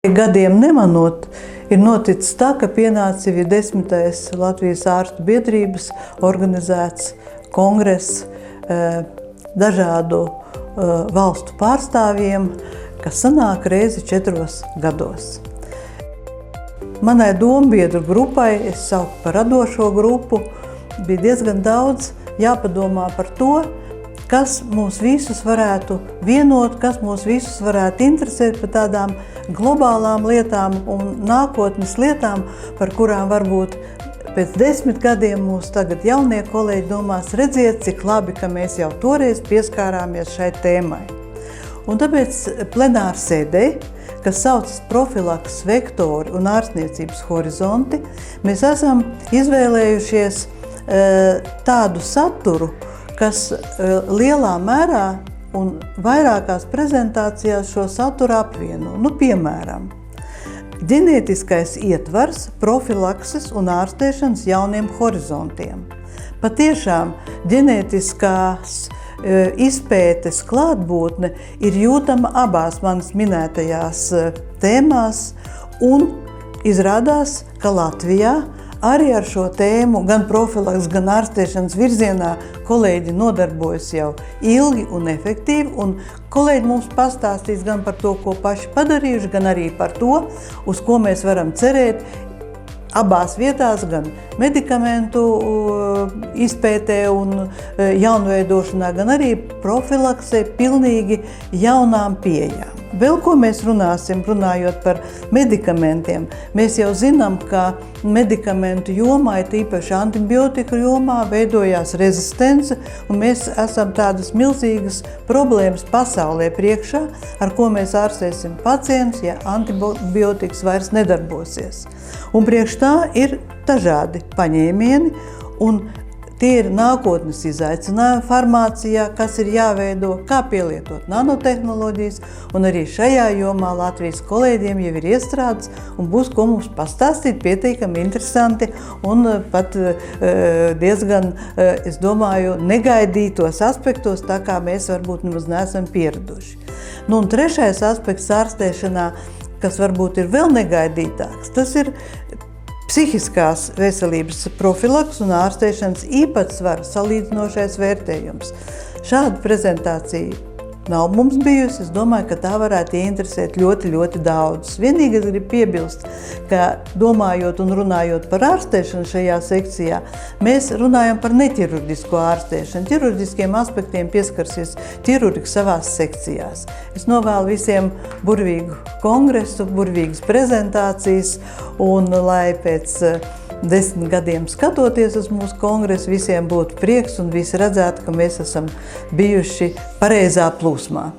Gadiem nemanot, ir noticis tā, ka pienāca jau 10. Latvijas ārstu biedrības organizēts kongress dažādu valstu pārstāvjiem, kas sanāk reizi 4 gados. Manai dombiedru grupai, es saucu par radošo grupu, bija diezgan daudz jāpadomā par to, kas mūs visus varētu vienot, kas mūs visus varētu interesēt par tādām globālām lietām un nākotnes lietām, par kurām varbūt pēc 10 gadiem mūsu tagad jaunie kolēģi domās, redziet, cik labi, ka mēs jau toreiz pieskārāmies šai tēmai. Un tāpēc plenārsēdē, kas saucas profilakses vektori un ārstniecības horizonti, mēs esam izvēlējušies tādu saturu, kas lielā mērā un vairākās prezentācijās šo saturu apvieno. Piemēram, ģenētiskais ietvars profilakses un ārstēšanas jauniem horizontiem. Patiešām ģenētiskās izpētes klātbūtne ir jūtama abās manas minētajās tēmās, un izrādās, ka Latvijā arī ar šo tēmu gan profilakses, gan ārstēšanas virzienā kolēģi nodarbojas jau ilgi un efektīvi, un kolēģi mums pastāstīs gan par to, ko paši padarījuši, gan arī par to, uz ko mēs varam cerēt abās vietās, gan medikamentu izpētē un jaunveidošanā, gan arī profilaksē pilnīgi jaunām pieejām. Vēl ko mēs runāsim, runājot par medikamentiem, mēs jau zinām, ka medikamentu jomā, tīpaši antibiotiku jomā, veidojās rezistence, un mēs esam tādas milzīgas problēmas pasaulē priekšā, ar ko mēs ārstēsim pacientus, ja antibiotikas vairs nedarbosies. Un priekš tā ir dažādi paņēmieni, un tie ir nākotnes izaicinājumi farmācijā, kas ir jāveido, kā pielietot nanotehnoloģijas, un arī šajā jomā Latvijas kolēģiem jau ir iestrādes un būs ko mums pastāstīt pietiekami interesanti un pat diezgan, es domāju, negaidītos aspektos, tā kā mēs varbūt nemaz neesam pieraduši. Un trešais aspekts ārstēšanā, kas varbūt ir vēl negaidītāks, tas ir psihiskās veselības profilakses un ārstēšanas īpatsvaru salīdzinošais vērtējums. Šāda prezentācija nav mums bijusi. Es domāju, ka tā varētu ieinteresēt ļoti daudz. Vienīgi es gribu piebilst, ka domājot un runājot par ārstēšanu šajā sekcijā, mēs runājam par neķirurģisko ārstēšanu. Ķirurģiskiem aspektiem pieskarsies ķirurģi savās sekcijās. Es novēlu visiem burvīgu kongresu, burvīgas prezentācijas, un lai pēc 10 gadiem skatoties uz mūsu kongresu, visiem būtu prieks un visi redzētu, ka mēs esam bijuši pareizā plūsmā.